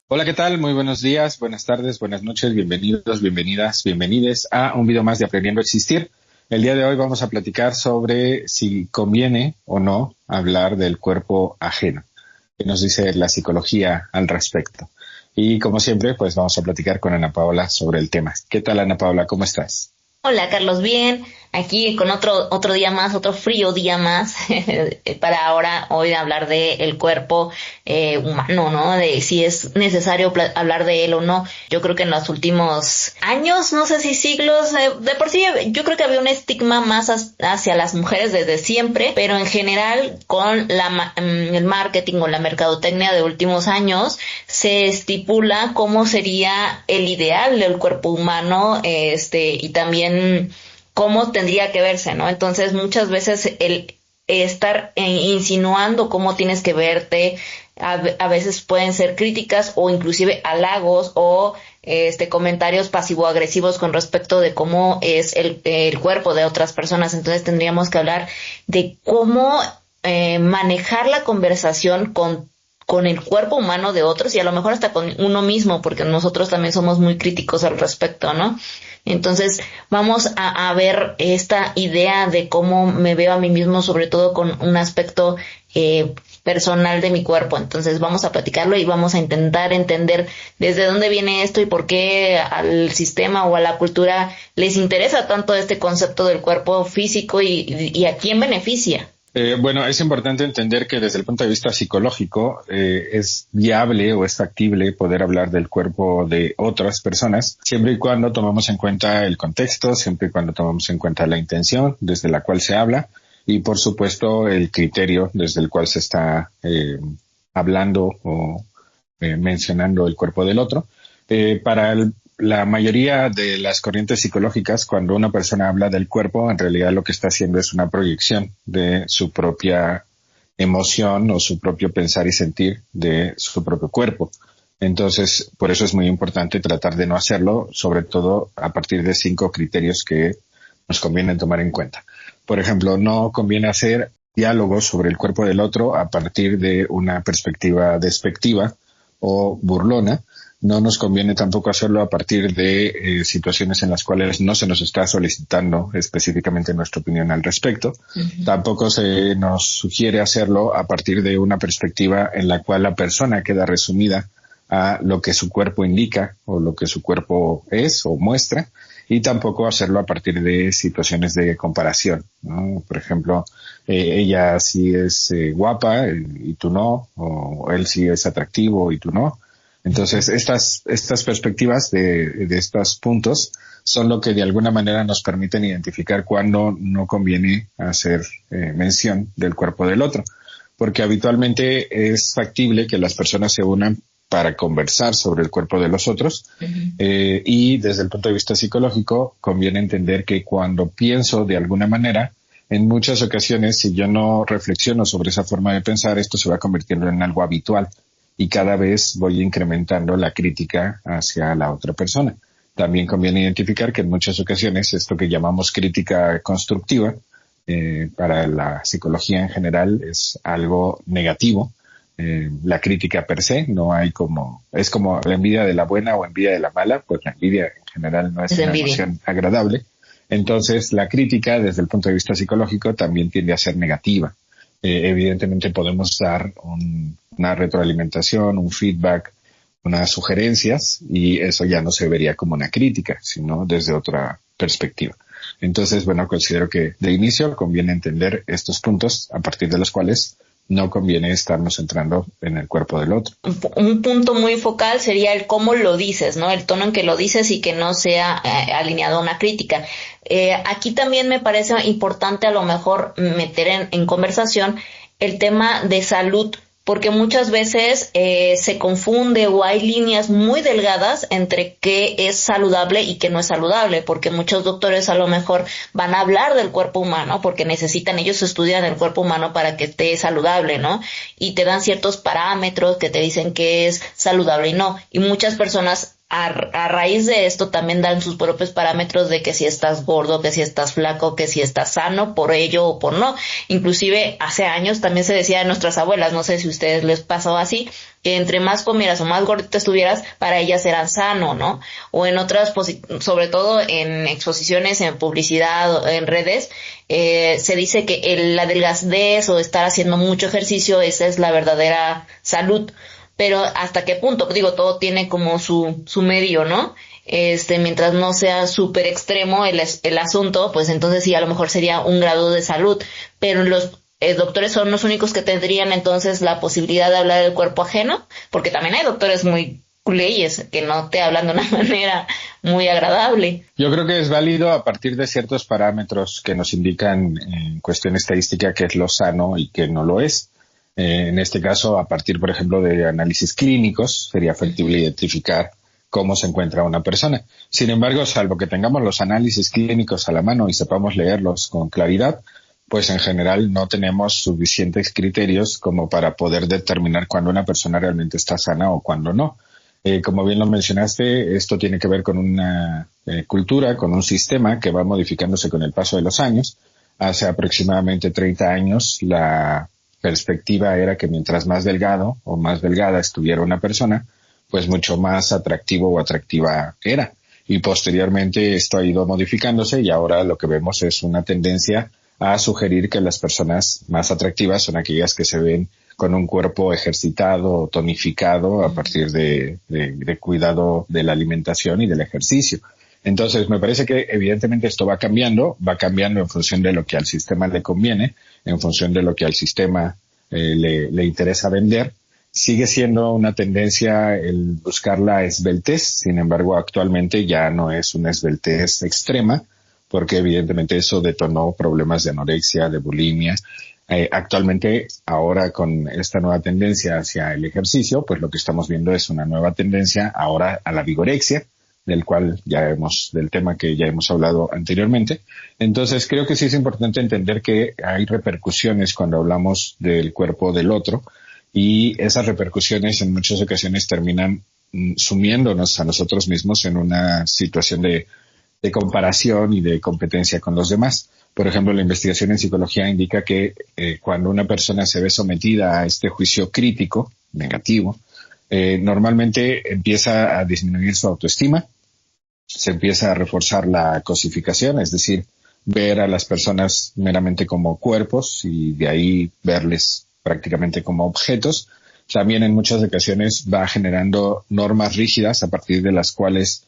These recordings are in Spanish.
Hola, ¿qué tal? Muy buenos días, buenas tardes, buenas noches, bienvenidos, bienvenidas, bienvenides a un video más de Aprendiendo a Existir. El día de hoy vamos a platicar sobre si conviene o no hablar del cuerpo ajeno, que nos dice la psicología al respecto. Y como siempre, pues vamos a platicar con Ana Paola sobre el tema. ¿Qué tal, Ana Paola? ¿Cómo estás? Hola Carlos, bien, aquí con otro día más, otro frío día más, para hoy hablar de el cuerpo humano, ¿no? De si es necesario hablar de él o no. Yo creo que en los últimos años, no sé si siglos, de por sí yo creo que había un estigma más hacia las mujeres desde siempre, pero en general con el marketing o la mercadotecnia de últimos años se estipula cómo sería el ideal del cuerpo humano, y también cómo tendría que verse, ¿no? Entonces, muchas veces el estar insinuando cómo tienes que verte, a veces pueden ser críticas o inclusive halagos o comentarios pasivo-agresivos con respecto de cómo es el cuerpo de otras personas. Entonces, tendríamos que hablar de cómo manejar la conversación con el cuerpo humano de otros y a lo mejor hasta con uno mismo, porque nosotros también somos muy críticos al respecto, ¿no? Entonces, vamos a ver esta idea de cómo me veo a mí mismo, sobre todo con un aspecto personal de mi cuerpo. Entonces, vamos a platicarlo y vamos a intentar entender desde dónde viene esto y por qué al sistema o a la cultura les interesa tanto este concepto del cuerpo físico y a quién beneficia. Bueno, es importante entender que desde el punto de vista psicológico es viable o es factible poder hablar del cuerpo de otras personas, siempre y cuando tomamos en cuenta el contexto, siempre y cuando tomamos en cuenta la intención desde la cual se habla y, por supuesto, el criterio desde el cual se está hablando o mencionando el cuerpo del otro. La mayoría de las corrientes psicológicas, cuando una persona habla del cuerpo, en realidad lo que está haciendo es una proyección de su propia emoción o su propio pensar y sentir de su propio cuerpo. Entonces, por eso es muy importante tratar de no hacerlo, sobre todo a partir de 5 criterios que nos conviene tomar en cuenta. Por ejemplo, no conviene hacer diálogos sobre el cuerpo del otro a partir de una perspectiva despectiva o burlona. No nos conviene tampoco hacerlo a partir de situaciones en las cuales no se nos está solicitando específicamente nuestra opinión al respecto. Uh-huh. Tampoco se nos sugiere hacerlo a partir de una perspectiva en la cual la persona queda resumida a lo que su cuerpo indica o lo que su cuerpo es o muestra, y tampoco hacerlo a partir de situaciones de comparación, ¿no? Por ejemplo, ella sí es guapa y tú no, o él sí es atractivo y tú no. Entonces, estas perspectivas de estos puntos son lo que de alguna manera nos permiten identificar cuándo no conviene hacer mención del cuerpo del otro, porque habitualmente es factible que las personas se unan para conversar sobre el cuerpo de los otros. Uh-huh. Y desde el punto de vista psicológico conviene entender que cuando pienso de alguna manera, en muchas ocasiones, si yo no reflexiono sobre esa forma de pensar, esto se va convirtiendo en algo habitual. Y cada vez voy incrementando la crítica hacia la otra persona. También conviene identificar que en muchas ocasiones esto que llamamos crítica constructiva, para la psicología en general es algo negativo. La crítica per se es como la envidia de la buena o envidia de la mala, pues la envidia en general no es una emoción agradable. Entonces la crítica desde el punto de vista psicológico también tiende a ser negativa. Evidentemente podemos dar una retroalimentación, un feedback, unas sugerencias, y eso ya no se vería como una crítica, sino desde otra perspectiva. Entonces, bueno, considero que de inicio conviene entender estos puntos a partir de los cuales no conviene estarnos centrando en el cuerpo del otro. Un punto muy focal sería el cómo lo dices, ¿no? El tono en que lo dices y que no sea alineado a una crítica. Aquí también me parece importante a lo mejor meter en conversación el tema de salud, porque muchas veces se confunde o hay líneas muy delgadas entre qué es saludable y qué no es saludable, porque muchos doctores a lo mejor van a hablar del cuerpo humano porque ellos estudian el cuerpo humano para que esté saludable, ¿no? Y te dan ciertos parámetros que te dicen qué es saludable y no. Y muchas personas a raíz de esto también dan sus propios parámetros de que si estás gordo, que si estás flaco, que si estás sano, por ello o por no. Inclusive hace años también se decía de nuestras abuelas, no sé si a ustedes les pasó así, que entre más comieras o más gordito estuvieras, para ellas eran sano, ¿no? O en otras, sobre todo en exposiciones, en publicidad, o en redes, se dice que la delgadez o estar haciendo mucho ejercicio, esa es la verdadera salud. Pero hasta qué punto, digo, todo tiene como su medio, ¿no? Mientras no sea súper extremo el asunto, pues entonces sí, a lo mejor sería un grado de salud, pero los doctores son los únicos que tendrían entonces la posibilidad de hablar del cuerpo ajeno, porque también hay doctores muy culeyes que no te hablan de una manera muy agradable. Yo creo que es válido a partir de ciertos parámetros que nos indican en cuestión estadística qué es lo sano y qué no lo es. En este caso, a partir, por ejemplo, de análisis clínicos, sería factible identificar cómo se encuentra una persona. Sin embargo, salvo que tengamos los análisis clínicos a la mano y sepamos leerlos con claridad, pues en general no tenemos suficientes criterios como para poder determinar cuándo una persona realmente está sana o cuándo no. Como bien lo mencionaste, esto tiene que ver con una cultura, con un sistema que va modificándose con el paso de los años. Hace aproximadamente 30 años, la perspectiva era que mientras más delgado o más delgada estuviera una persona, pues mucho más atractivo o atractiva era. Y posteriormente esto ha ido modificándose y ahora lo que vemos es una tendencia a sugerir que las personas más atractivas son aquellas que se ven con un cuerpo ejercitado, tonificado a partir de cuidado de la alimentación y del ejercicio. Entonces, me parece que evidentemente esto va cambiando en función de lo que al sistema le conviene, en función de lo que al sistema le interesa vender. Sigue siendo una tendencia el buscar la esbeltez, sin embargo, actualmente ya no es una esbeltez extrema, porque evidentemente eso detonó problemas de anorexia, de bulimia. Actualmente, ahora con esta nueva tendencia hacia el ejercicio, pues lo que estamos viendo es una nueva tendencia ahora a la vigorexia, del tema que ya hemos hablado anteriormente. Entonces, creo que sí es importante entender que hay repercusiones cuando hablamos del cuerpo del otro y esas repercusiones en muchas ocasiones terminan sumiéndonos a nosotros mismos en una situación de comparación y de competencia con los demás. Por ejemplo, la investigación en psicología indica que cuando una persona se ve sometida a este juicio crítico, negativo, normalmente empieza a disminuir su autoestima, se empieza a reforzar la cosificación, es decir, ver a las personas meramente como cuerpos y de ahí verles prácticamente como objetos. También en muchas ocasiones va generando normas rígidas a partir de las cuales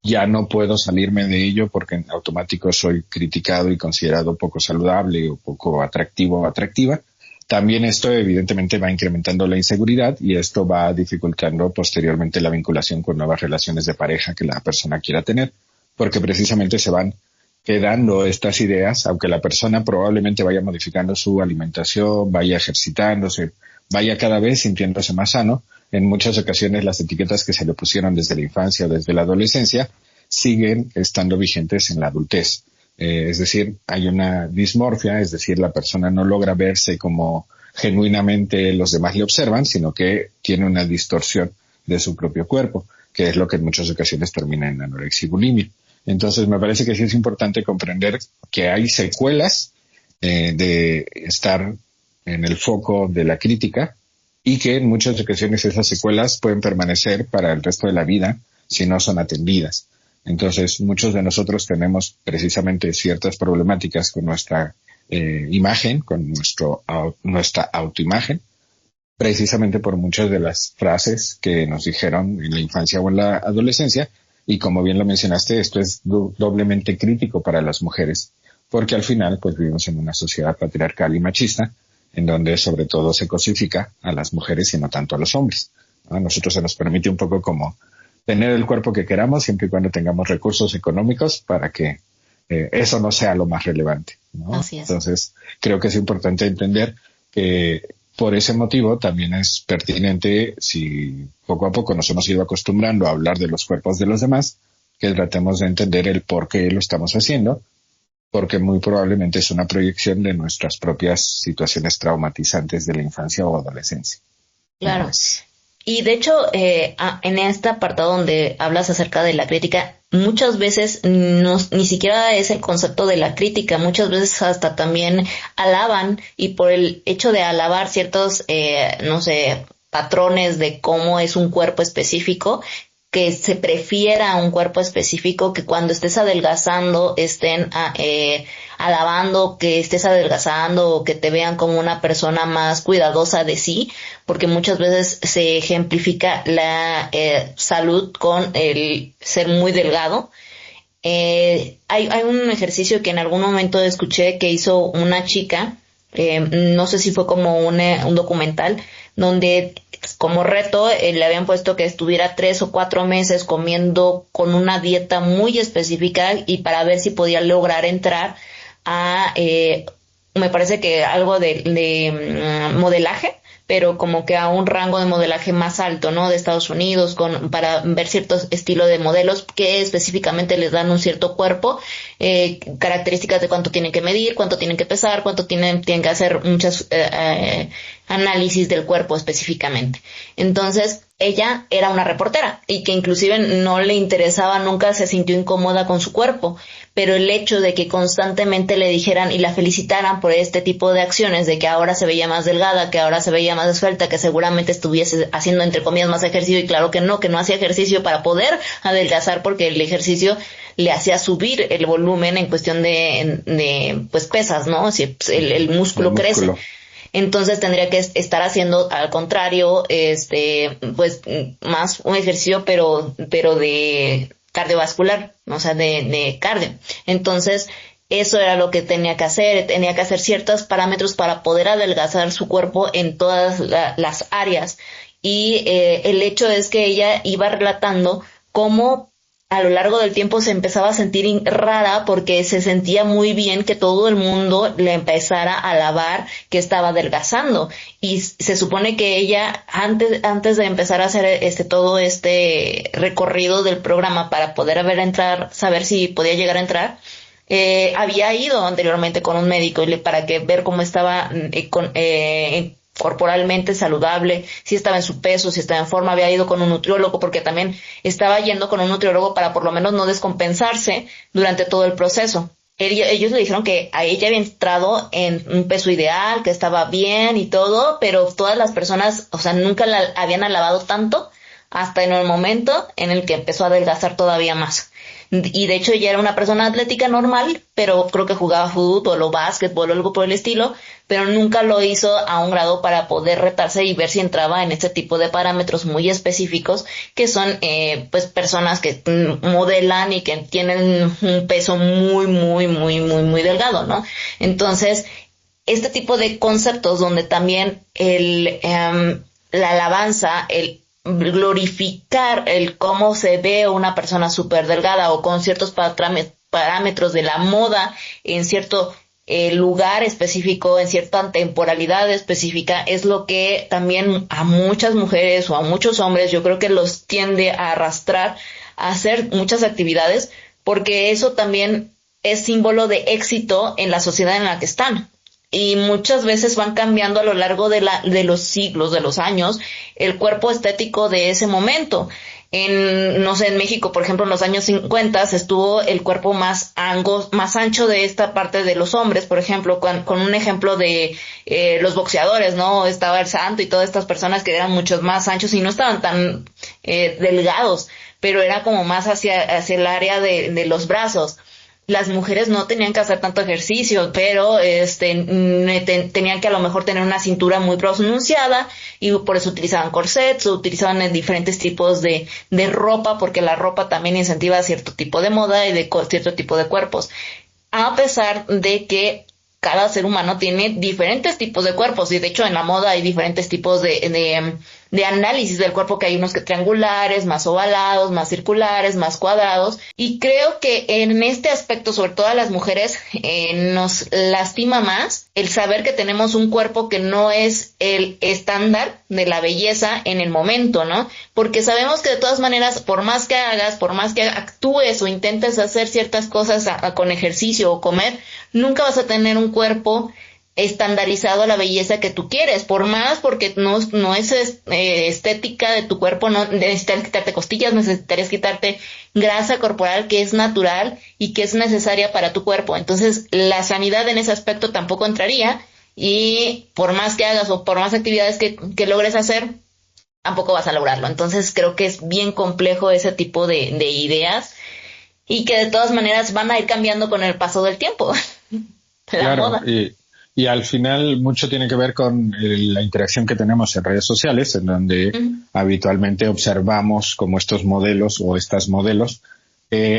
ya no puedo salirme de ello porque en automático soy criticado y considerado poco saludable o poco atractivo o atractiva. También esto evidentemente va incrementando la inseguridad y esto va dificultando posteriormente la vinculación con nuevas relaciones de pareja que la persona quiera tener, porque precisamente se van quedando estas ideas, aunque la persona probablemente vaya modificando su alimentación, vaya ejercitándose, vaya cada vez sintiéndose más sano. En muchas ocasiones las etiquetas que se le pusieron desde la infancia o desde la adolescencia siguen estando vigentes en la adultez. Es decir, hay una dismorfia, es decir, la persona no logra verse como genuinamente los demás le observan, sino que tiene una distorsión de su propio cuerpo, que es lo que en muchas ocasiones termina en anorexia y bulimia. Entonces, me parece que sí es importante comprender que hay secuelas de estar en el foco de la crítica y que en muchas ocasiones esas secuelas pueden permanecer para el resto de la vida si no son atendidas. Entonces, muchos de nosotros tenemos precisamente ciertas problemáticas con nuestra imagen, con nuestra autoimagen, precisamente por muchas de las frases que nos dijeron en la infancia o en la adolescencia. Y como bien lo mencionaste, esto es doblemente crítico para las mujeres, porque al final pues vivimos en una sociedad patriarcal y machista, en donde sobre todo se cosifica a las mujeres y no tanto a los hombres. A nosotros se nos permite un poco como tener el cuerpo que queramos siempre y cuando tengamos recursos económicos para que eso no sea lo más relevante, ¿no? Así es. Entonces, creo que es importante entender que por ese motivo también es pertinente, si poco a poco nos hemos ido acostumbrando a hablar de los cuerpos de los demás, que tratemos de entender el por qué lo estamos haciendo, porque muy probablemente es una proyección de nuestras propias situaciones traumatizantes de la infancia o adolescencia. Claro. Y de hecho, en este apartado donde hablas acerca de la crítica, muchas veces ni siquiera es el concepto de la crítica, muchas veces hasta también alaban, y por el hecho de alabar ciertos, no sé, patrones de cómo es un cuerpo específico, que se prefiera un cuerpo específico, que cuando estés adelgazando estén alabando que estés adelgazando, o que te vean como una persona más cuidadosa de sí, porque muchas veces se ejemplifica la salud con el ser muy delgado. Hay un ejercicio que en algún momento escuché que hizo una chica, no sé si fue como un documental, donde como reto le habían puesto que estuviera 3 o 4 meses comiendo con una dieta muy específica, y para ver si podía lograr entrar a, me parece que algo de modelaje, pero como que a un rango de modelaje más alto, ¿no? De Estados Unidos, para ver ciertos estilos de modelos que específicamente les dan un cierto cuerpo, características de cuánto tienen que medir, cuánto tienen que pesar, cuánto tienen que hacer muchas análisis del cuerpo específicamente. Entonces, ella era una reportera, y que inclusive no le interesaba, nunca se sintió incómoda con su cuerpo, pero el hecho de que constantemente le dijeran y la felicitaran por este tipo de acciones, de que ahora se veía más delgada, que ahora se veía más esbelta, que seguramente estuviese haciendo entre comillas más ejercicio, y claro que no hacía ejercicio para poder adelgazar, porque el ejercicio le hacía subir el volumen en cuestión de pues pesas, ¿no? Si el músculo crece. Entonces tendría que estar haciendo al contrario, pues más un ejercicio, pero de cardiovascular, o sea, de cardio. Entonces, eso era lo que tenía que hacer ciertos parámetros para poder adelgazar su cuerpo en todas las áreas. Y el hecho es que ella iba relatando cómo a lo largo del tiempo se empezaba a sentir rara, porque se sentía muy bien que todo el mundo le empezara a alabar que estaba adelgazando. Y se supone que ella, antes de empezar a hacer todo este recorrido del programa para poder saber si podía llegar a entrar, había ido anteriormente con un médico para ver cómo estaba corporalmente saludable, si estaba en su peso, si estaba en forma. Había ido con un nutriólogo, porque también estaba yendo con un nutriólogo para por lo menos no descompensarse durante todo el proceso. Ellos le dijeron que a ella había entrado en un peso ideal, que estaba bien y todo, pero todas las personas, o sea, nunca la habían alabado tanto hasta en el momento en el que empezó a adelgazar todavía más. Y de hecho ella era una persona atlética normal, pero creo que jugaba fútbol o básquetbol o algo por el estilo, pero nunca lo hizo a un grado para poder retarse y ver si entraba en este tipo de parámetros muy específicos, que son pues personas que modelan y que tienen un peso muy, muy, muy, muy, muy delgado, ¿no? Entonces, este tipo de conceptos donde también la alabanza, el glorificar el cómo se ve una persona súper delgada, o con ciertos parámetros de la moda en cierto lugar específico, en cierta temporalidad específica, es lo que también a muchas mujeres o a muchos hombres yo creo que los tiende a arrastrar a hacer muchas actividades, porque eso también es símbolo de éxito en la sociedad en la que están. Y muchas veces van cambiando a lo largo de los siglos, de los años, el cuerpo estético de ese momento. No sé, en México, por ejemplo, en los años 50 estuvo el cuerpo más ancho de esta parte de los hombres, por ejemplo, con un ejemplo de los boxeadores, ¿no? Estaba el Santo y todas estas personas que eran muchos más anchos y no estaban tan delgados, pero era como más hacia el área de los brazos. Las mujeres no tenían que hacer tanto ejercicio, pero tenían que a lo mejor tener una cintura muy pronunciada, y por eso utilizaban corsets, o utilizaban diferentes tipos de ropa, porque la ropa también incentiva cierto tipo de moda y de cierto tipo de cuerpos. A pesar de que cada ser humano tiene diferentes tipos de cuerpos, y de hecho en la moda hay diferentes tipos de análisis del cuerpo, que hay unos que triangulares, más ovalados, más circulares, más cuadrados, y creo que en este aspecto, sobre todo a las mujeres, nos lastima más el saber que tenemos un cuerpo que no es el estándar de la belleza en el momento, ¿no? Porque sabemos que de todas maneras, por más que hagas, por más que actúes o intentes hacer ciertas cosas con ejercicio o comer, nunca vas a tener un cuerpo estandarizado la belleza que tú quieres, por más porque no es estética de tu cuerpo, no necesitarías quitarte costillas, necesitarías quitarte grasa corporal que es natural y que es necesaria para tu cuerpo. Entonces, la sanidad en ese aspecto tampoco entraría, y por más que hagas o por más actividades que logres hacer, tampoco vas a lograrlo. Entonces, creo que es bien complejo ese tipo de ideas, y que de todas maneras van a ir cambiando con el paso del tiempo. La Claro, moda. y al final mucho tiene que ver con la interacción que tenemos en redes sociales, en donde Ujú. habitualmente observamos como estos modelos o estas modelos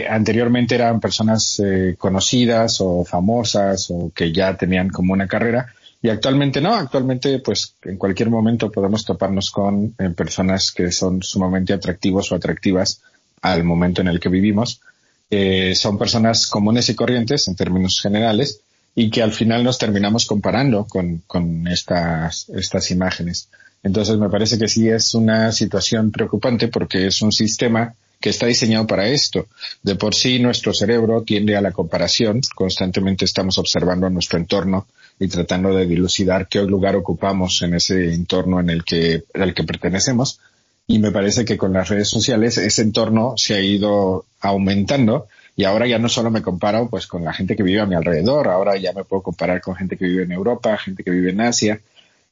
anteriormente eran personas conocidas o famosas o que ya tenían como una carrera, y actualmente no. Actualmente pues en cualquier momento podemos toparnos con personas que son sumamente atractivos o atractivas al momento en el que vivimos. Son personas comunes y corrientes en términos generales, y que al final nos terminamos comparando con estas imágenes. Entonces me parece que sí es una situación preocupante, porque es un sistema que está diseñado para esto. De por sí nuestro cerebro tiende a la comparación, constantemente estamos observando a nuestro entorno y tratando de dilucidar qué lugar ocupamos en ese entorno al que pertenecemos. Y me parece que con las redes sociales ese entorno se ha ido aumentando, y ahora ya no solo me comparo pues con la gente que vive a mi alrededor, ahora ya me puedo comparar con gente que vive en Europa, gente que vive en Asia,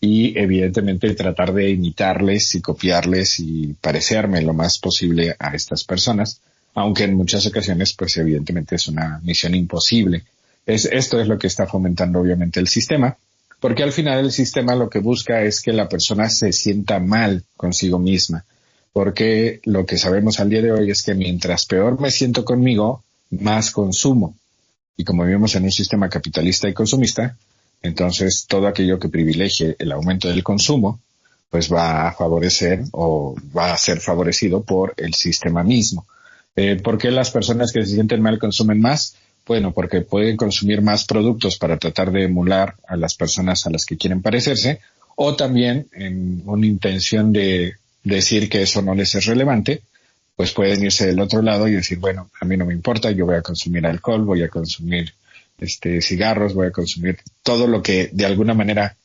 y evidentemente tratar de imitarles y copiarles y parecerme lo más posible a estas personas, aunque en muchas ocasiones pues evidentemente es una misión imposible. Esto es lo que está fomentando obviamente el sistema, porque al final el sistema lo que busca es que la persona se sienta mal consigo misma, porque lo que sabemos al día de hoy es que mientras peor me siento conmigo, más consumo. Y como vivimos en un sistema capitalista y consumista, entonces todo aquello que privilegie el aumento del consumo, pues va a favorecer o va a ser favorecido por el sistema mismo. ¿Por qué las personas que se sienten mal consumen más? Bueno, porque pueden consumir más productos para tratar de emular a las personas a las que quieren parecerse, o también en una intención de decir que eso no les es relevante, pues pueden irse del otro lado y decir, bueno, a mí no me importa, yo voy a consumir alcohol, voy a consumir cigarros, voy a consumir todo lo que de alguna manera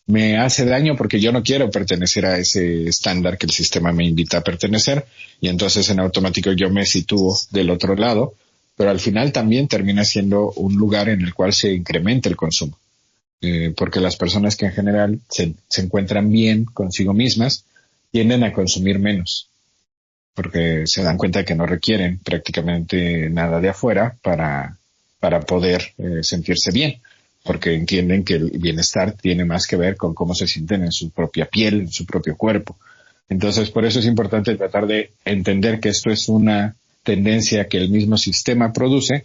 me hace daño, porque yo no quiero pertenecer a ese estándar que el sistema me invita a pertenecer, y entonces en automático yo me sitúo del otro lado, pero al final también termina siendo un lugar en el cual se incrementa el consumo, porque las personas que en general se encuentran bien consigo mismas tienden a consumir menos, porque se dan cuenta de que no requieren prácticamente nada de afuera para poder sentirse bien, porque entienden que el bienestar tiene más que ver con cómo se sienten en su propia piel, en su propio cuerpo. Entonces, por eso es importante tratar de entender que esto es una tendencia que el mismo sistema produce,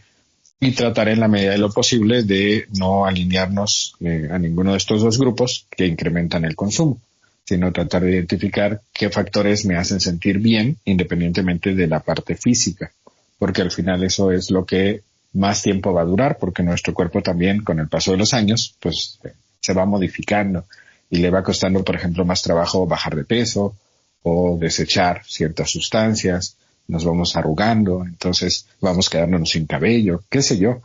y tratar en la medida de lo posible de no alinearnos a ninguno de estos dos grupos que incrementan el consumo, sino tratar de identificar qué factores me hacen sentir bien independientemente de la parte física, porque al final eso es lo que más tiempo va a durar, porque nuestro cuerpo también con el paso de los años pues se va modificando, y le va costando, por ejemplo, más trabajo bajar de peso o desechar ciertas sustancias, nos vamos arrugando, entonces vamos quedándonos sin cabello, qué sé yo.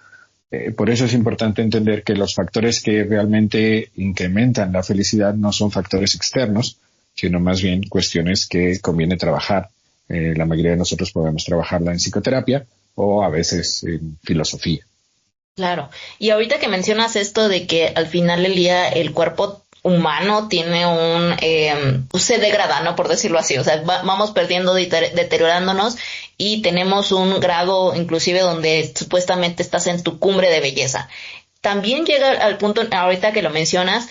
Por eso es importante entender que los factores que realmente incrementan la felicidad no son factores externos, sino más bien cuestiones que conviene trabajar. La mayoría de nosotros podemos trabajarla en psicoterapia o a veces en filosofía. Claro. Y ahorita que mencionas esto de que al final del día el cuerpo humano tiene se degrada, ¿no? Por decirlo así. O sea, vamos perdiendo, deteriorándonos, y tenemos un grado inclusive donde supuestamente estás en tu cumbre de belleza. También llega al punto, ahorita que lo mencionas,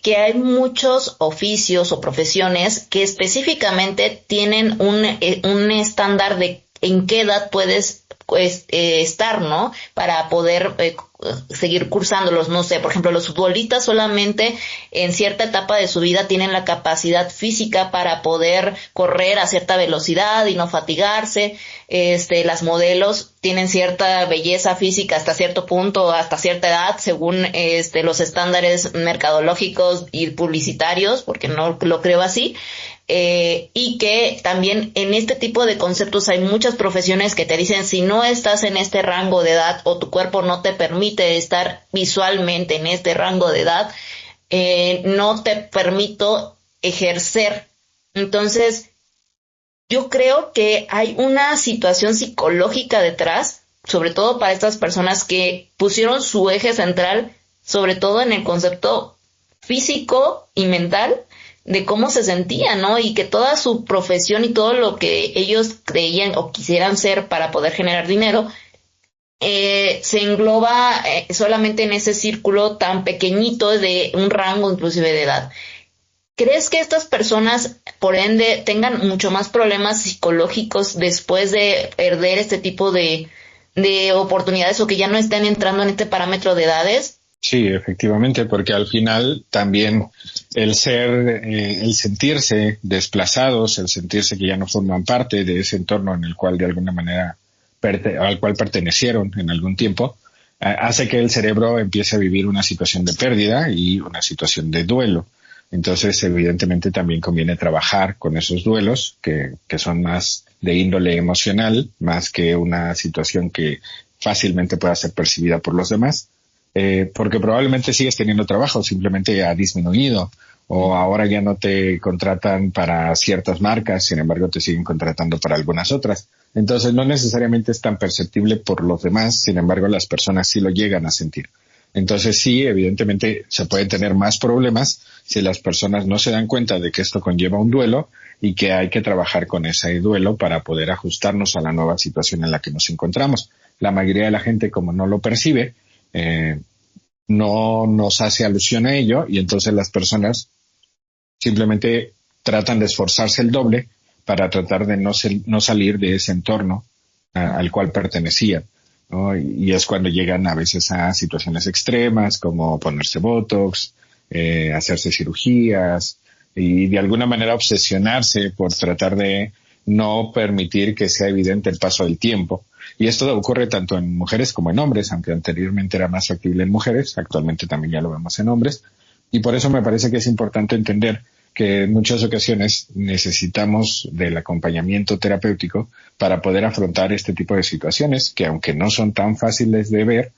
que hay muchos oficios o profesiones que específicamente tienen un estándar de en qué edad puedes estar, ¿no? Para poder seguir cursándolos. No sé, por ejemplo, los futbolistas solamente en cierta etapa de su vida tienen la capacidad física para poder correr a cierta velocidad y no fatigarse. Las modelos tienen cierta belleza física hasta cierto punto, hasta cierta edad, según los estándares mercadológicos y publicitarios, porque no lo creo así. Y que también en este tipo de conceptos hay muchas profesiones que te dicen, si no estás en este rango de edad o tu cuerpo no te permite permite estar visualmente en este rango de edad, no te permito ejercer. Entonces, yo creo que hay una situación psicológica detrás, sobre todo para estas personas que pusieron su eje central, sobre todo en el concepto físico y mental, de cómo se sentían, ¿no? Y que toda su profesión y todo lo que ellos creían o quisieran ser para poder generar dinero, se engloba solamente en ese círculo tan pequeñito de un rango inclusive de edad. ¿Crees que estas personas, por ende, tengan mucho más problemas psicológicos después de perder este tipo de oportunidades o que ya no estén entrando en este parámetro de edades? Sí, efectivamente, porque al final también el sentirse desplazados, el sentirse que ya no forman parte de ese entorno en el cual de alguna manera al cual pertenecieron en algún tiempo, hace que el cerebro empiece a vivir una situación de pérdida y una situación de duelo. Entonces, evidentemente, también conviene trabajar con esos duelos que son más de índole emocional, más que una situación que fácilmente pueda ser percibida por los demás, porque probablemente sigues teniendo trabajo, simplemente ha disminuido, o ahora ya no te contratan para ciertas marcas, sin embargo te siguen contratando para algunas otras. Entonces, no necesariamente es tan perceptible por los demás, sin embargo, las personas sí lo llegan a sentir. Entonces sí, evidentemente se pueden tener más problemas si las personas no se dan cuenta de que esto conlleva un duelo y que hay que trabajar con ese duelo para poder ajustarnos a la nueva situación en la que nos encontramos. La mayoría de la gente, como no lo percibe, no nos hace alusión a ello y entonces las personas simplemente tratan de esforzarse el doble para tratar de no salir de ese entorno al cual pertenecían, ¿no? Y es cuando llegan a veces a situaciones extremas como ponerse botox, hacerse cirugías y de alguna manera obsesionarse por tratar de no permitir que sea evidente el paso del tiempo. Y esto ocurre tanto en mujeres como en hombres, aunque anteriormente era más factible en mujeres, actualmente también ya lo vemos en hombres. Y por eso me parece que es importante entender que en muchas ocasiones necesitamos del acompañamiento terapéutico para poder afrontar este tipo de situaciones que, aunque no son tan fáciles de ver,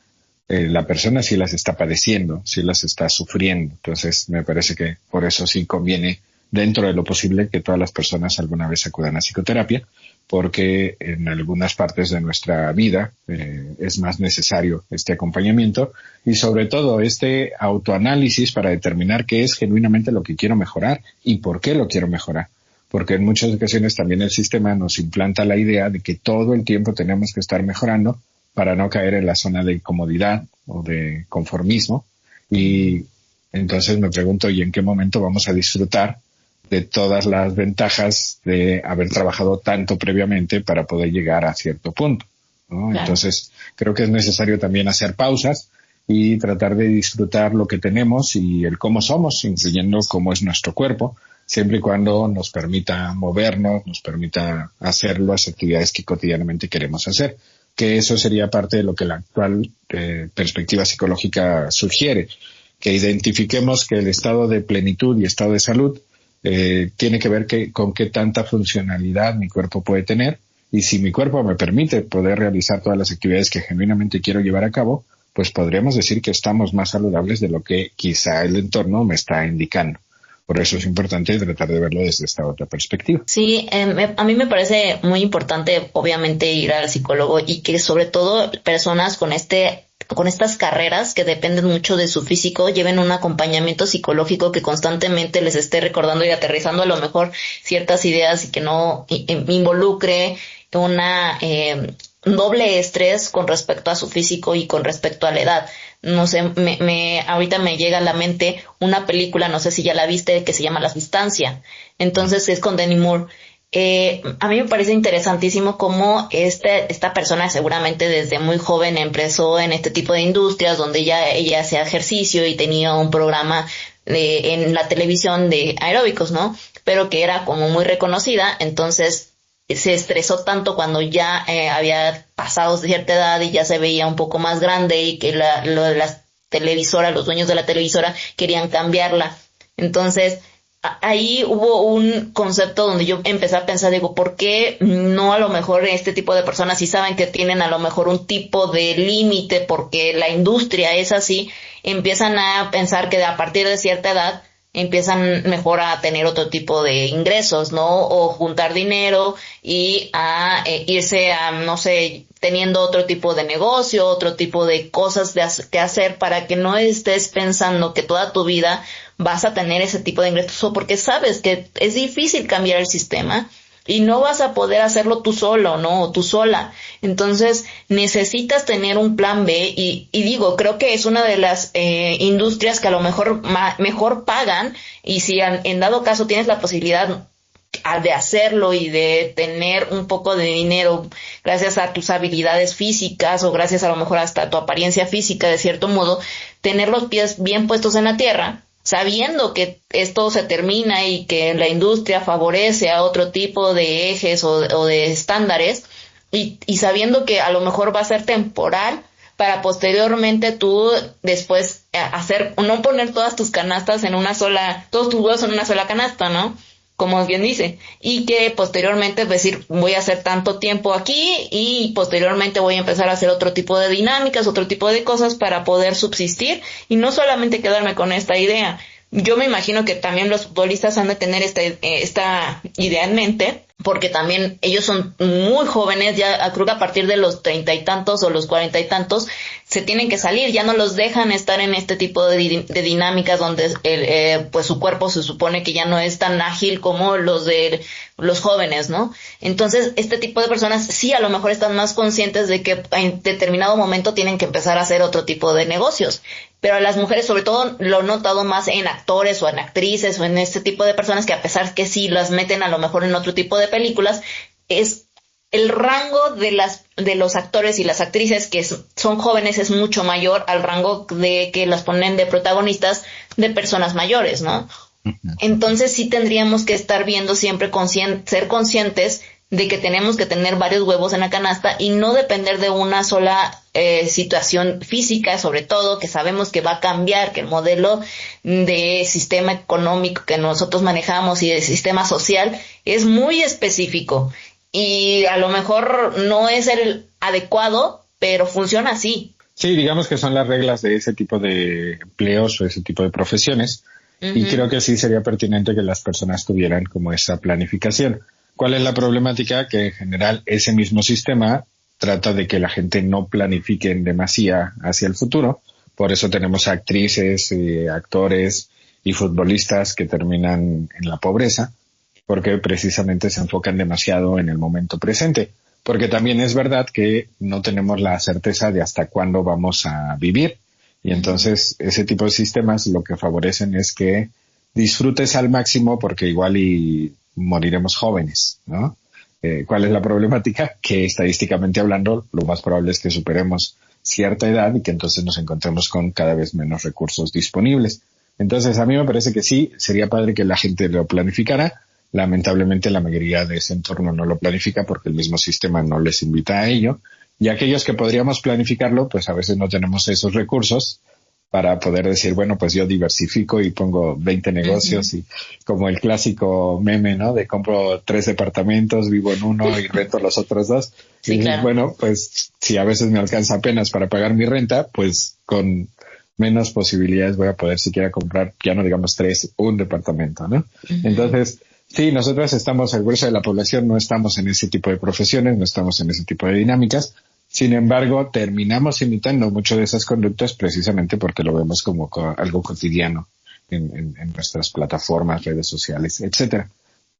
la persona sí las está padeciendo, sí las está sufriendo. Entonces, me parece que por eso sí conviene, dentro de lo posible, que todas las personas alguna vez acudan a psicoterapia, porque en algunas partes de nuestra vida es más necesario este acompañamiento y sobre todo este autoanálisis para determinar qué es genuinamente lo que quiero mejorar y por qué lo quiero mejorar. Porque en muchas ocasiones también el sistema nos implanta la idea de que todo el tiempo tenemos que estar mejorando para no caer en la zona de comodidad o de conformismo. Y entonces me pregunto, ¿y en qué momento vamos a disfrutar de todas las ventajas de haber trabajado tanto previamente para poder llegar a cierto punto, ¿no? Claro. Entonces, creo que es necesario también hacer pausas y tratar de disfrutar lo que tenemos y el cómo somos, incluyendo cómo es nuestro cuerpo, siempre y cuando nos permita movernos, nos permita hacer las actividades que cotidianamente queremos hacer, que eso sería parte de lo que la actual perspectiva psicológica sugiere, que identifiquemos que el estado de plenitud y estado de salud tiene que ver con qué tanta funcionalidad mi cuerpo puede tener, y si mi cuerpo me permite poder realizar todas las actividades que genuinamente quiero llevar a cabo, pues podríamos decir que estamos más saludables de lo que quizá el entorno me está indicando. Por eso es importante tratar de verlo desde esta otra perspectiva. Sí, a mí me parece muy importante, obviamente, ir al psicólogo y que sobre todo personas con estas carreras que dependen mucho de su físico lleven un acompañamiento psicológico que constantemente les esté recordando y aterrizando a lo mejor ciertas ideas y que no involucre un doble estrés con respecto a su físico y con respecto a la edad. No sé, ahorita me llega a la mente una película, no sé si ya la viste, que se llama La Distancia. Entonces es con Demi Moore. A mí me parece interesantísimo cómo esta persona seguramente desde muy joven empezó en este tipo de industrias donde ella hacía ejercicio y tenía un programa en la televisión de aeróbicos, ¿no? Pero que era como muy reconocida, entonces se estresó tanto cuando ya había pasado cierta edad y ya se veía un poco más grande y que lo de las televisoras, los dueños de la televisora querían cambiarla. Entonces ahí hubo un concepto donde yo empecé a pensar, digo, ¿por qué no a lo mejor este tipo de personas, si saben que tienen a lo mejor un tipo de límite porque la industria es así, empiezan a pensar que a partir de cierta edad empiezan mejor a tener otro tipo de ingresos, ¿no? O juntar dinero y a irse a, no sé, teniendo otro tipo de negocio, otro tipo de cosas que hacer para que no estés pensando que toda tu vida vas a tener ese tipo de ingresos, o porque sabes que es difícil cambiar el sistema y no vas a poder hacerlo tú solo, ¿no? O tú sola. Entonces, necesitas tener un plan B y digo, creo que es una de las industrias que a lo mejor mejor pagan, y si en dado caso tienes la posibilidad de hacerlo y de tener un poco de dinero gracias a tus habilidades físicas o gracias a lo mejor hasta tu apariencia física, de cierto modo, tener los pies bien puestos en la tierra, sabiendo que esto se termina y que la industria favorece a otro tipo de ejes o de estándares, y sabiendo que a lo mejor va a ser temporal para posteriormente tú después hacer, no poner todas tus canastas en una sola, todos tus huevos en una sola canasta, ¿no? Como bien dice, y que posteriormente decir, voy a hacer tanto tiempo aquí y posteriormente voy a empezar a hacer otro tipo de dinámicas, otro tipo de cosas para poder subsistir y no solamente quedarme con esta idea. Yo me imagino que también los futbolistas han de tener esta idea en mente, porque también ellos son muy jóvenes, ya creo que a partir de los 30 y tantos o los 40 y tantos se tienen que salir, ya no los dejan estar en este tipo de dinámicas donde pues su cuerpo se supone que ya no es tan ágil como los de los jóvenes, ¿no? Entonces, este tipo de personas sí a lo mejor están más conscientes de que en determinado momento tienen que empezar a hacer otro tipo de negocios. Pero a las mujeres, sobre todo, lo he notado más en actores o en actrices o en este tipo de personas que, a pesar que sí las meten a lo mejor en otro tipo de películas, es el rango de los actores y las actrices que son jóvenes es mucho mayor al rango de que las ponen de protagonistas de personas mayores, ¿no? Entonces sí tendríamos que estar viendo siempre ser conscientes de que tenemos que tener varios huevos en la canasta y no depender de una sola situación física, sobre todo, que sabemos que va a cambiar, que el modelo de sistema económico que nosotros manejamos y de sistema social es muy específico y a lo mejor no es el adecuado, pero funciona así. Sí, digamos que son las reglas de ese tipo de empleos o ese tipo de profesiones. Y creo que sí sería pertinente que las personas tuvieran como esa planificación. ¿Cuál es la problemática? Que en general ese mismo sistema trata de que la gente no planifique en demasía hacia el futuro. Por eso tenemos actrices, actores y futbolistas que terminan en la pobreza, porque precisamente se enfocan demasiado en el momento presente. Porque también es verdad que no tenemos la certeza de hasta cuándo vamos a vivir. Y entonces ese tipo de sistemas lo que favorecen es que disfrutes al máximo porque igual y moriremos jóvenes, ¿no? ¿Cuál es la problemática? Que estadísticamente hablando, lo más probable es que superemos cierta edad y que entonces nos encontremos con cada vez menos recursos disponibles. Entonces a mí me parece que sí, sería padre que la gente lo planificara. Lamentablemente la mayoría de ese entorno no lo planifica porque el mismo sistema no les invita a ello. Y aquellos que podríamos planificarlo, pues a veces no tenemos esos recursos para poder decir, bueno, pues yo diversifico y pongo 20 negocios y como el clásico meme, ¿no? De compro 3 departamentos, vivo en uno y rento los otros 2. Sí, y claro. Bueno, pues si a veces me alcanza apenas para pagar mi renta, pues con menos posibilidades voy a poder siquiera comprar, ya no digamos 3, un departamento, ¿no? Entonces, sí, nosotros estamos, el grueso de la población no estamos en ese tipo de profesiones, no estamos en ese tipo de dinámicas. Sin embargo, terminamos imitando mucho de esas conductas precisamente porque lo vemos como algo cotidiano en nuestras plataformas, redes sociales, etcétera.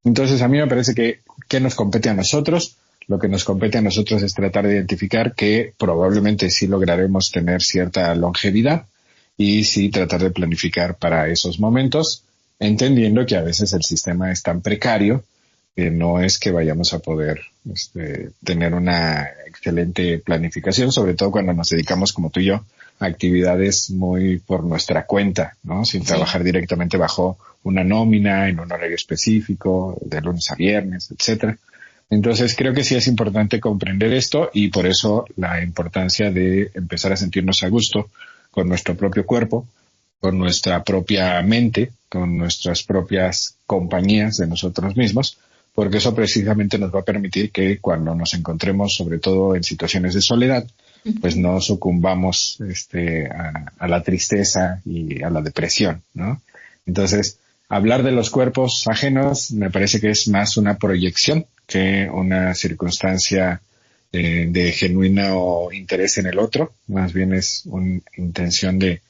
Entonces, a mí me parece que nos compete a nosotros. Lo que nos compete a nosotros es tratar de identificar que probablemente sí lograremos tener cierta longevidad y sí tratar de planificar para esos momentos, entendiendo que a veces el sistema es tan precario que no es que vayamos a poder tener una excelente planificación, sobre todo cuando nos dedicamos, como tú y yo, a actividades muy por nuestra cuenta, ¿no? Sin trabajar directamente bajo una nómina, en un horario específico, de lunes a viernes, etcétera. Entonces creo que sí es importante comprender esto y por eso la importancia de empezar a sentirnos a gusto con nuestro propio cuerpo, con nuestra propia mente con nuestras propias compañías de nosotros mismos, porque eso precisamente nos va a permitir que cuando nos encontremos, sobre todo en situaciones de soledad, pues no sucumbamos a la tristeza y a la depresión, ¿no? Entonces, hablar de los cuerpos ajenos me parece que es más una proyección que una circunstancia de genuino interés en el otro. Más bien es una intención de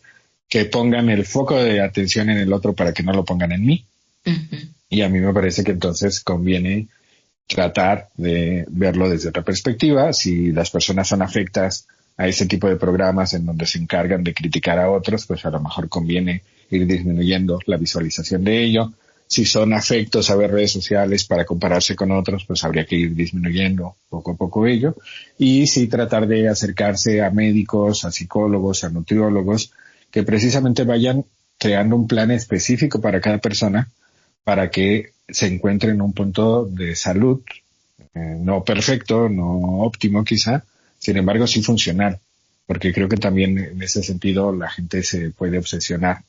que pongan el foco de atención en el otro para que no lo pongan en mí. Y a mí me parece que entonces conviene tratar de verlo desde otra perspectiva. Si las personas son afectas a ese tipo de programas en donde se encargan de criticar a otros, pues a lo mejor conviene ir disminuyendo la visualización de ello. Si son afectos a ver redes sociales para compararse con otros, pues habría que ir disminuyendo poco a poco ello. Y sí tratar de acercarse a médicos, a psicólogos, a nutriólogos, que precisamente vayan creando un plan específico para cada persona para que se encuentre en un punto de salud, no perfecto, no óptimo quizá, sin embargo sí funcional, porque creo que también en ese sentido la gente se puede obsesionar,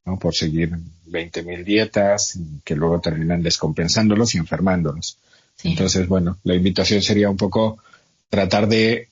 ¿no?, por seguir 20,000 dietas que luego terminan descompensándolos y enfermándolos. Sí. Entonces, bueno, la invitación sería un poco tratar de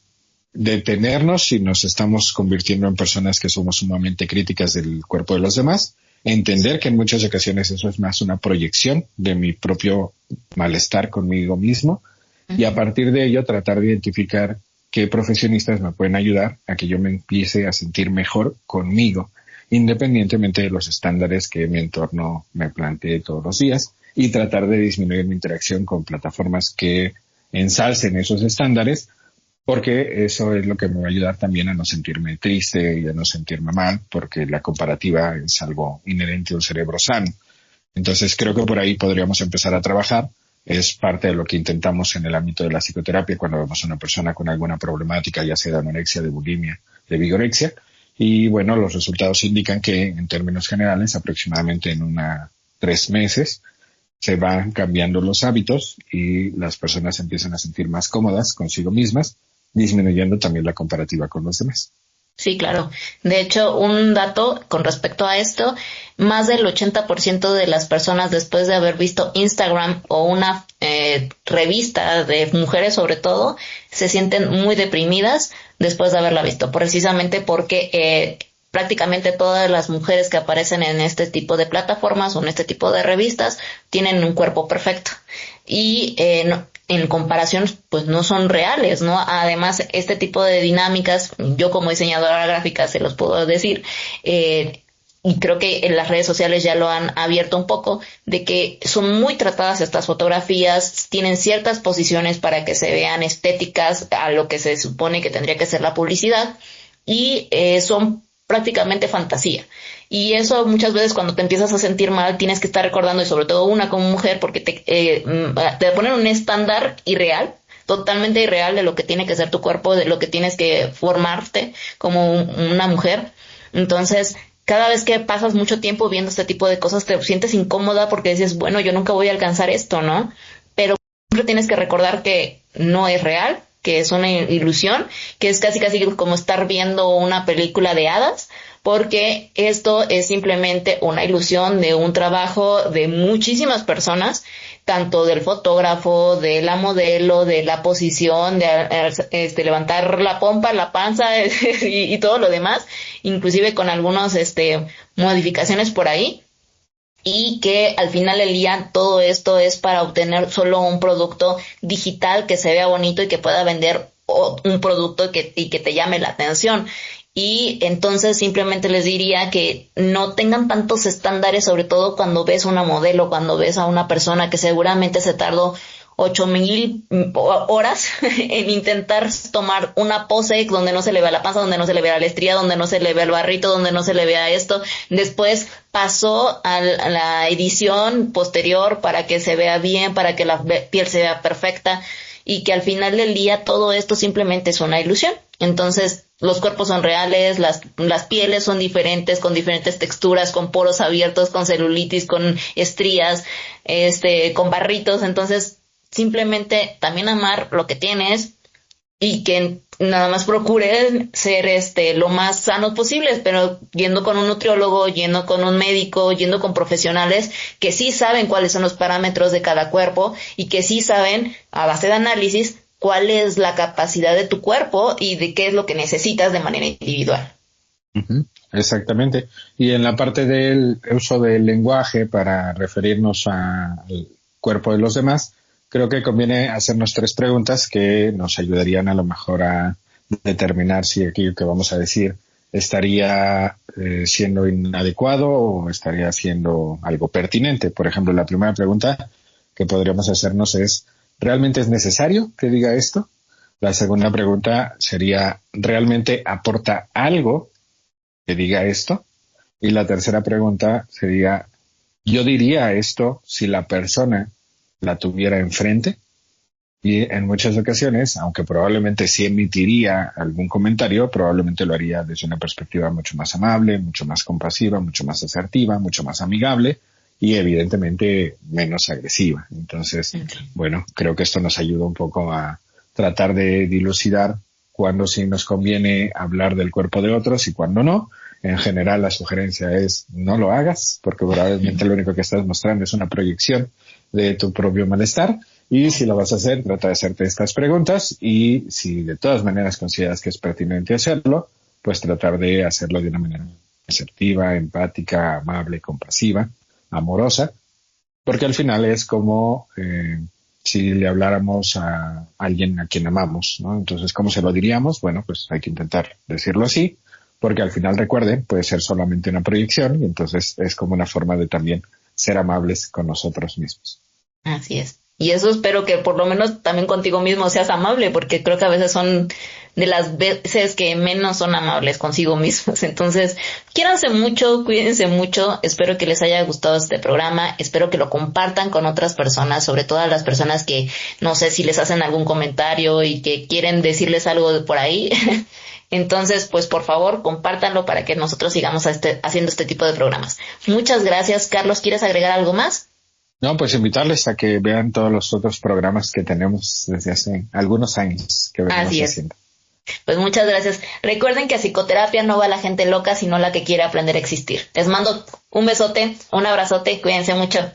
detenernos si nos estamos convirtiendo en personas que somos sumamente críticas del cuerpo de los demás, entender que en muchas ocasiones eso es más una proyección de mi propio malestar conmigo mismo, y a partir de ello tratar de identificar qué profesionistas me pueden ayudar a que yo me empiece a sentir mejor conmigo, independientemente de los estándares que mi entorno me plantee todos los días, y tratar de disminuir mi interacción con plataformas que ensalcen esos estándares, porque eso es lo que me va a ayudar también a no sentirme triste y a no sentirme mal, porque la comparativa es algo inherente a un cerebro sano. Entonces creo que por ahí podríamos empezar a trabajar. Es parte de lo que intentamos en el ámbito de la psicoterapia cuando vemos a una persona con alguna problemática, ya sea de anorexia, de bulimia, de vigorexia. Y bueno, los resultados indican que en términos generales, aproximadamente en 3 meses, se van cambiando los hábitos y las personas empiezan a sentir más cómodas consigo mismas, disminuyendo también la comparativa con los demás. Sí, claro. De hecho, un dato con respecto a esto, más del 80% de las personas después de haber visto Instagram o una revista de mujeres sobre todo, se sienten muy deprimidas después de haberla visto, precisamente porque prácticamente todas las mujeres que aparecen en este tipo de plataformas o en este tipo de revistas tienen un cuerpo perfecto. Y en comparación, pues no son reales, ¿no? Además, este tipo de dinámicas, yo como diseñadora gráfica se los puedo decir, y creo que en las redes sociales ya lo han abierto un poco, de que son muy tratadas estas fotografías, tienen ciertas posiciones para que se vean estéticas a lo que se supone que tendría que ser la publicidad, y son prácticamente fantasía. Y eso muchas veces cuando te empiezas a sentir mal tienes que estar recordando, y sobre todo una como mujer, porque te ponen un estándar irreal, totalmente irreal de lo que tiene que ser tu cuerpo, de lo que tienes que formarte como una mujer. Entonces, cada vez que pasas mucho tiempo viendo este tipo de cosas te sientes incómoda porque dices, bueno, yo nunca voy a alcanzar esto, ¿no? Pero siempre tienes que recordar que no es real, que es una ilusión, que es casi como estar viendo una película de hadas, porque esto es simplemente una ilusión de un trabajo de muchísimas personas, tanto del fotógrafo, de la modelo, de la posición, de levantar la pompa, la panza y todo lo demás, inclusive con algunas modificaciones por ahí. Y que al final del día todo esto es para obtener solo un producto digital que se vea bonito y que pueda vender un producto y que te llame la atención. Y entonces simplemente les diría que no tengan tantos estándares, sobre todo cuando ves una modelo, cuando ves a una persona que seguramente se tardó 8,000 horas en intentar tomar una pose donde no se le vea la panza, donde no se le vea la estría, donde no se le vea el barrito, donde no se le vea esto. Después pasó a la edición posterior para que se vea bien, para que la piel se vea perfecta, y que al final del día todo esto simplemente es una ilusión. Entonces, los cuerpos son reales, las pieles son diferentes, con diferentes texturas, con poros abiertos, con celulitis, con estrías, con barritos. Entonces, simplemente también amar lo que tienes, y que nada más procuren ser lo más sanos posibles, pero yendo con un nutriólogo, yendo con un médico, yendo con profesionales que sí saben cuáles son los parámetros de cada cuerpo y que sí saben, a base de análisis, cuál es la capacidad de tu cuerpo y de qué es lo que necesitas de manera individual. Ujú, exactamente. Y en la parte del uso del lenguaje para referirnos al cuerpo de los demás, creo que conviene hacernos 3 preguntas que nos ayudarían a lo mejor a determinar si aquello que vamos a decir estaría siendo inadecuado o estaría siendo algo pertinente. Por ejemplo, la primera pregunta que podríamos hacernos es, ¿realmente es necesario que diga esto? La segunda pregunta sería, ¿realmente aporta algo que diga esto? Y la tercera pregunta sería, yo diría esto si la persona la tuviera enfrente. Y en muchas ocasiones, aunque probablemente sí emitiría algún comentario, probablemente lo haría desde una perspectiva mucho más amable, mucho más compasiva, mucho más asertiva, mucho más amigable y evidentemente menos agresiva. Entonces, bueno, creo que esto nos ayuda un poco a tratar de dilucidar cuándo sí nos conviene hablar del cuerpo de otros y cuándo no. En general, la sugerencia es no lo hagas, porque probablemente lo único que estás mostrando es una proyección de tu propio malestar. Y si lo vas a hacer, trata de hacerte estas preguntas y si de todas maneras consideras que es pertinente hacerlo, pues tratar de hacerlo de una manera asertiva, empática, amable, compasiva, amorosa, porque al final es como si le habláramos a alguien a quien amamos, ¿no? Entonces, ¿cómo se lo diríamos? Bueno, pues hay que intentar decirlo así, porque al final, recuerden, puede ser solamente una proyección y entonces es como una forma de también ser amables con nosotros mismos. Así es. Y eso espero que por lo menos también contigo mismo seas amable, porque creo que a veces son de las veces que menos son amables consigo mismos. Entonces, quiéranse mucho, cuídense mucho. Espero que les haya gustado este programa. Espero que lo compartan con otras personas, sobre todo a las personas que no sé si les hacen algún comentario y que quieren decirles algo de por ahí. Entonces, pues por favor, compártanlo para que nosotros sigamos haciendo este tipo de programas. Muchas gracias, Carlos. ¿Quieres agregar algo más? No, pues invitarles a que vean todos los otros programas que tenemos desde hace algunos años que venimos Así es. haciendo. Pues muchas gracias. Recuerden que a psicoterapia no va la gente loca, sino la que quiere aprender a existir. Les mando un besote, un abrazote, cuídense mucho.